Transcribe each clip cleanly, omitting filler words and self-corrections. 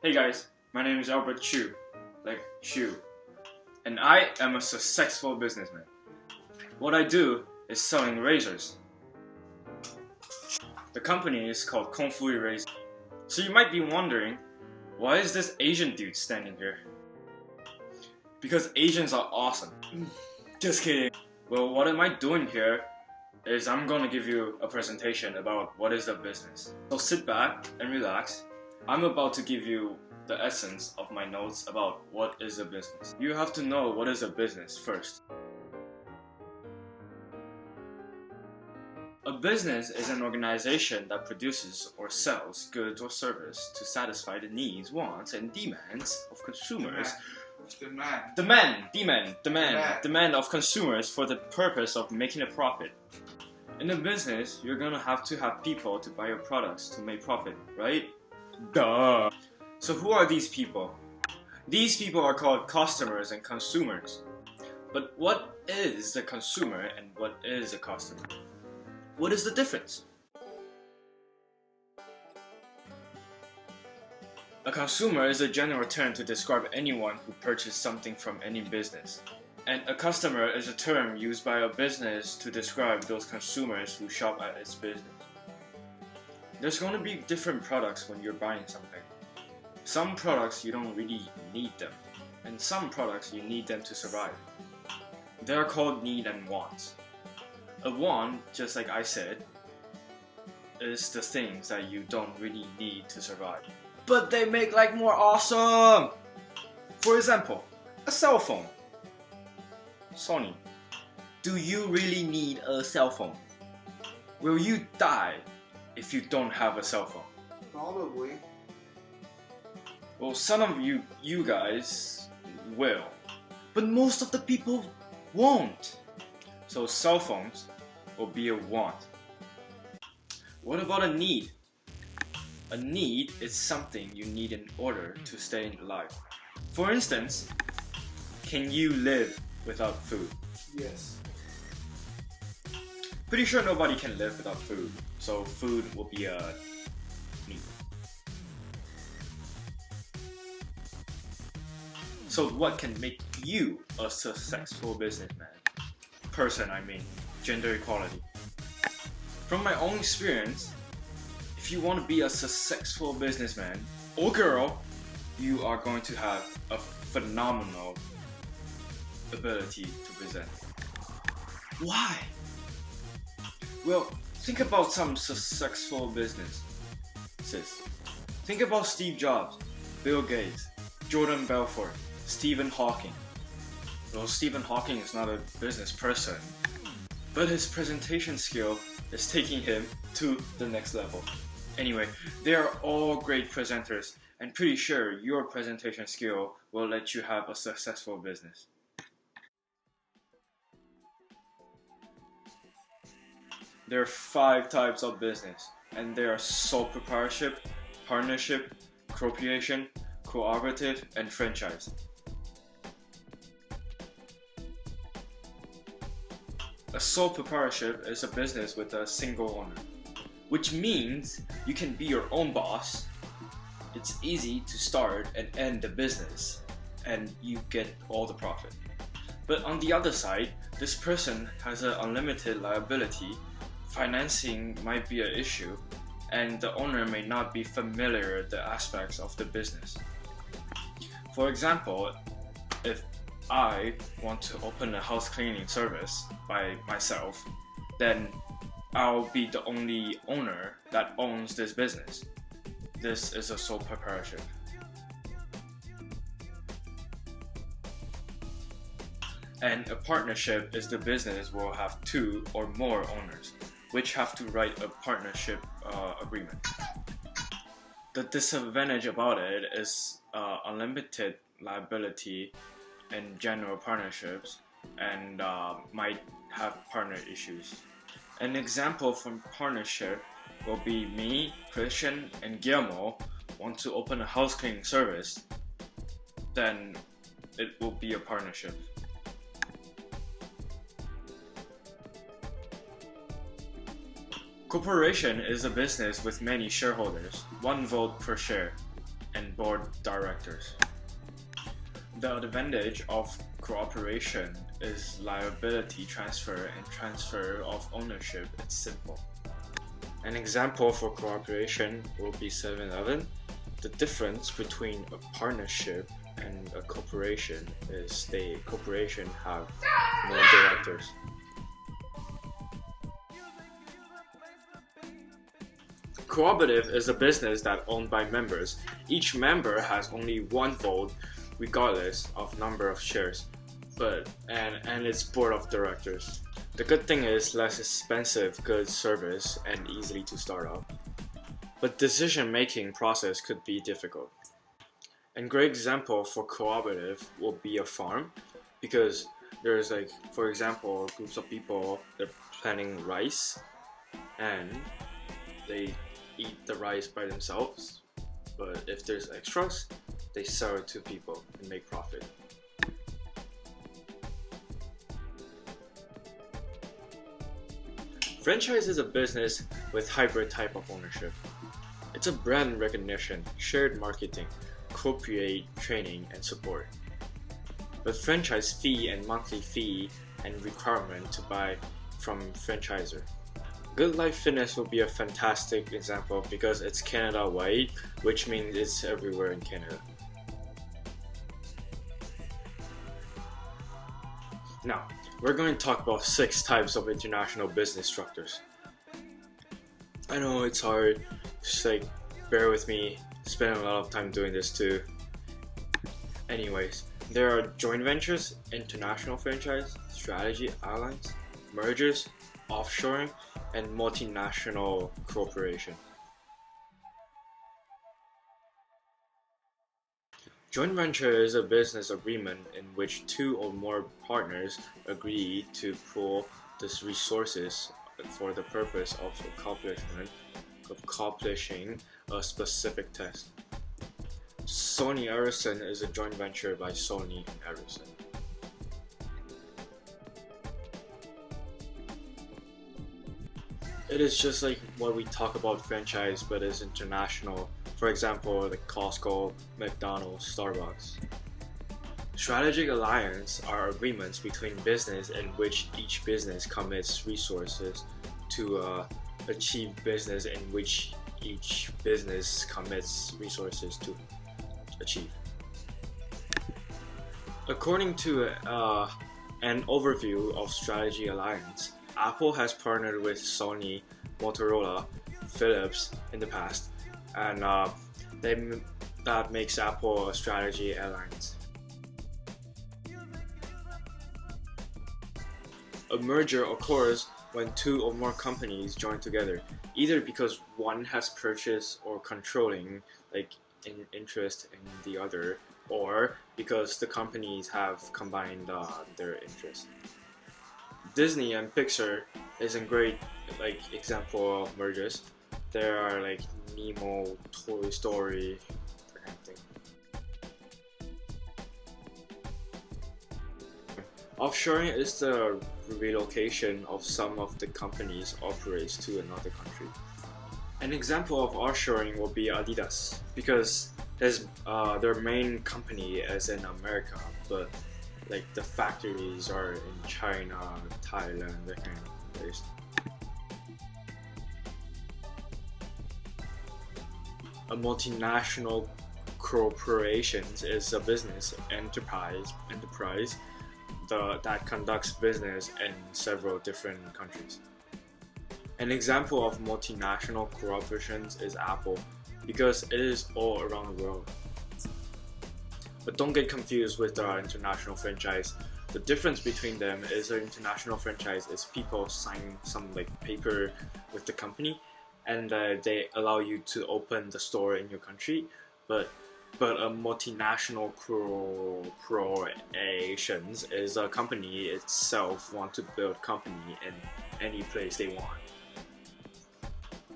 Hey guys, my name is Albert Chu, like Chu, and I am a successful businessman. What I do is selling razors. The company is called Kung Fu Razor. So you might be wondering, why is this Asian dude standing here? Because Asians are awesome. Just kidding. Well, what am I doing here is I'm gonna give you a presentation about what is a business. So sit back and relax. I'm about to give you the essence of my notes about what is a business. You have to know what is a business first. A business is an organization that produces or sells goods or service to satisfy the needs, wants, and demands of consumers. Demand of consumers for the purpose of making a profit. In a business, you're gonna have to have people to buy your products to make profit, right? Duh! So who are these people? These people are called customers and consumers. But what is a consumer and what is a customer? What is the difference? A consumer is a general term to describe anyone who purchases something from any business. And a customer is a term used by a business to describe those consumers who shop at its business. There's going to be different products when you're buying something. Some products you don't really need them, and some products you need them to survive. They are called need and wants. A want, just like I said, is the things that you don't really need to survive. But they make life more awesome! For example, a cell phone. Sony, do you really need a cell phone? Will you die if you don't have a cell phone? Probably. Well, some of you guys will, but most of the people won't. So cell phones will be a want. What about a need? A need is something you need in order to stay alive. For instance, can you live without food? Yes. Pretty sure nobody can live without food, so food will be a need. So what can make you a successful businessman? Person, I mean, gender equality. From my own experience, if you want to be a successful businessman or girl, you are going to have a phenomenal ability to present. Why? Well, think about some successful businesses. Think about Steve Jobs, Bill Gates, Jordan Belfort, Stephen Hawking. Well, Stephen Hawking is not a business person, but his presentation skill is taking him to the next level. Anyway, they are all great presenters, and pretty sure your presentation skill will let you have a successful business. There are 5 types of business, and they are sole proprietorship, partnership, corporation, cooperative, and franchise. A sole proprietorship is a business with a single owner, which means you can be your own boss. It's easy to start and end the business, and you get all the profit. But on the other side, this person has an unlimited liability. Financing might be an issue, and the owner may not be familiar with the aspects of the business. For example, if I want to open a house cleaning service by myself, then I'll be the only owner that owns this business. This is a sole proprietorship. And a partnership is the business will have 2 or more owners, which have to write a partnership agreement. The disadvantage about it is unlimited liability in general partnerships and might have partner issues. An example from partnership will be me, Christian, and Guillermo want to open a house cleaning service, then it will be a partnership. Corporation is a business with many shareholders, 1 vote per share, and and board directors. The advantage of cooperation is liability transfer and transfer of ownership. It's simple. An example for cooperation will be 7-Eleven. The difference between a partnership and a corporation is the corporation have more directors. Cooperative is a business that owned by members. Each member has only one vote regardless of number of shares, and its board of directors. The good thing is less expensive good service and easily to start up. But decision-making process could be difficult. A great example for cooperative will be a farm, because there's like, for example, groups of people, they're planting rice and they eat the rice by themselves, but if there's extras, they sell it to people and make profit. Franchise is a business with hybrid type of ownership. It's a brand recognition, shared marketing, corporate training and support. With franchise fee and monthly fee and requirement to buy from franchisor. Good Life Fitness will be a fantastic example because it's Canada-wide, which means it's everywhere in Canada. Now, we're going to talk about 6 types of international business structures. I know it's hard, just like bear with me, spend a lot of time doing this too. Anyways, there are joint ventures, international franchise, strategy alliance, mergers, offshoring, and multinational corporation. Joint venture is a business agreement in which 2 or more partners agree to pool the resources for the purpose of accomplishing a specific task. Sony Ericsson is a joint venture by Sony and Ericsson. It is just like what we talk about franchise, but it's international. For example, the Costco, McDonald's, Starbucks. Strategic alliance are agreements between business in which each business commits resources to achieve business in which each business commits resources to achieve. According to an overview of strategy alliance, Apple has partnered with Sony, Motorola, Philips in the past, and that makes Apple a strategy alliance. A merger occurs when 2 or more companies join together, either because one has purchased or controlling an interest in the other, or because the companies have combined their interests. Disney and Pixar is a great example of mergers. There are like Nemo, Toy Story, that kind of thing. Offshoring is the relocation of some of the company's operates to another country. An example of offshoring will be Adidas, because their main company is in America, but like the factories are in China, Thailand, that kind of place. A multinational corporation is a business enterprise that conducts business in several different countries. An example of multinational corporations is Apple, because it is all around the world. But don't get confused with the international franchise. The difference between them is an international franchise is people sign some paper with the company, and they allow you to open the store in your country. But a multinational corporations is a company itself want to build company in any place they want.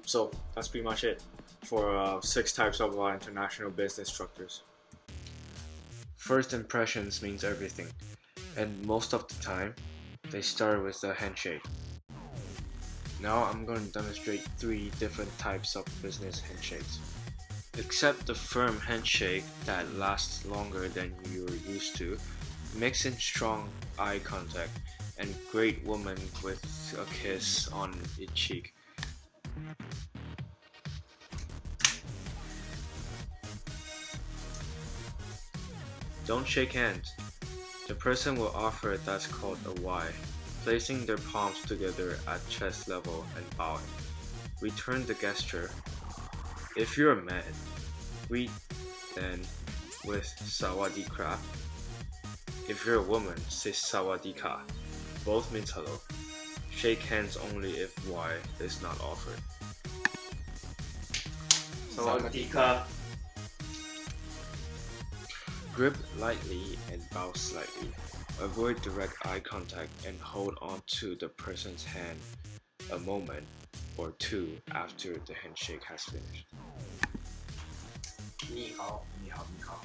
So that's pretty much it for 6 types of international business structures. First impressions means everything, and most of the time, they start with a handshake. Now I'm going to demonstrate 3 different types of business handshakes. Accept the firm handshake that lasts longer than you're used to. Mix in strong eye contact and greet woman with a kiss on each cheek. Don't shake hands. The person will offer that's called a Y, placing their palms together at chest level and bowing. Return the gesture. If you're a man, greet then with sawadee krap. If you're a woman, say sawadee ka. Both means hello. Shake hands only if Y is not offered. สวัสดีครับ Grip lightly and bow slightly. Avoid direct eye contact and hold on to the person's hand a moment or two after the handshake has finished. 你好你好，你好。